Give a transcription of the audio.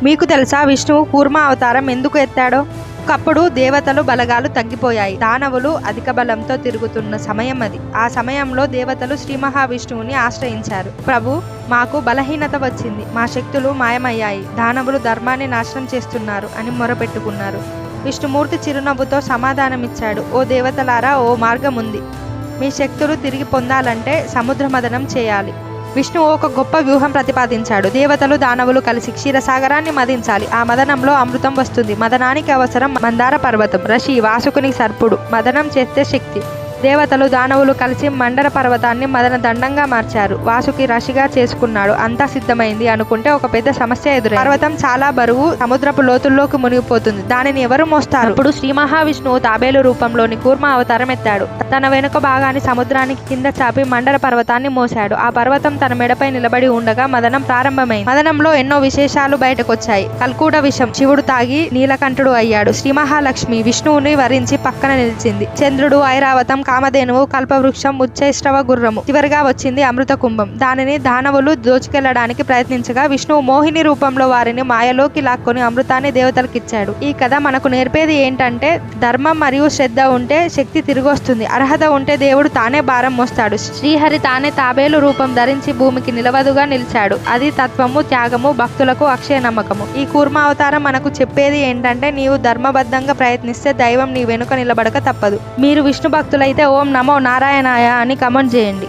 మీకు తెలుసా విష్ణువు కూర్మ అవతారం ఎందుకు ఎత్తాడో? ఒకప్పుడు దేవతలు బలగాలు తగ్గిపోయాయి. దానవులు అధిక బలంతో తిరుగుతున్న సమయం అది. ఆ సమయంలో దేవతలు శ్రీ మహావిష్ణువుని ఆశ్రయించారు. ప్రభు, మాకు బలహీనత వచ్చింది, మా శక్తులు మాయమయ్యాయి, దానవులు ధర్మాన్ని నాశనం చేస్తున్నారు అని మొరపెట్టుకున్నారు. విష్ణుమూర్తి చిరునవ్వుతో సమాధానమిచ్చాడు. ఓ దేవతలారా, ఓ మార్గం ఉంది. మీ శక్తులు తిరిగి పొందాలంటే సముద్ర మదనం చేయాలి. విష్ణువు ఒక గొప్ప వ్యూహం ప్రతిపాదించాడు. దేవతలు దానవులు కలిసి క్షీరసాగరాన్ని మదించాలి. ఆ మదనంలో అమృతం వస్తుంది. మదనానికి అవసరం మందార పర్వతం, ఋషి వాసుకుని సర్పుడు. మదనం చేస్తే శక్తి. దేవతలు దానవులు కలిసి మండర పర్వతాన్ని మదన దండంగా మార్చారు. వాసుకి ఋషిగా చేసుకున్నాడు. అంతా సిద్ధమైంది అనుకుంటే ఒక పెద్ద సమస్య ఎదురైంది. పర్వతం చాలా బరువు, సముద్రపు లోతుల్లోకి మునిగిపోతుంది. దానిని ఎవరు మోస్తారు? ఇప్పుడు శ్రీ మహావిష్ణువు తాబేలు రూపంలోని కూర్మ అవతారం ఎత్తాడు. తన వెనుక భాగాన్ని సముద్రానికి కింద చాపి మండర పర్వతాన్ని మోశాడు. ఆ పర్వతం తన మెడపై నిలబడి ఉండగా మదనం ప్రారంభమైంది. మదనంలో ఎన్నో విశేషాలు బయటకొచ్చాయి. కల్కూడ విషం శివుడు తాగి నీలకంఠుడు అయ్యాడు. శ్రీ మహాలక్ష్మి విష్ణువుని వరించి పక్కన నిలిచింది. చంద్రుడు, ఐరావతం, కామధేనువు, కల్పవృక్షం, ఉచ్చైష్ఠవ గుర్రము. చివరిగా వచ్చింది అమృత కుంభం. దానిని దానవులు దోచుకెళ్లడానికి ప్రయత్నించగా విష్ణువు మోహిని రూపంలో వారిని మాయలోకి లాక్కొని అమృతాన్ని దేవతలకిచ్చాడు. ఈ కథ మనకు నేర్పేది ఏంటంటే, ధర్మం మరియు శ్రద్ధ ఉంటే శక్తి తిరిగొస్తుంది. అర్హత ఉంటే దేవుడు తానే భారం మోస్తాడు. శ్రీహరి తానే తాబేలు రూపం ధరించి భూమికి నిలవదుగా నిలిచాడు. అది తత్వము, త్యాగము, భక్తులకు అక్షయ నమ్మకము. ఈ కూర్మ అవతారం మనకు చెప్పేది ఏంటంటే, నీవు ధర్మబద్ధంగా ప్రయత్నిస్తే దైవం నీ వెనుక నిలబడక తప్పదు. మీరు విష్ణు భక్తులైతే ఓం నమో నారాయణాయ అని కమెంట్ చేయండి.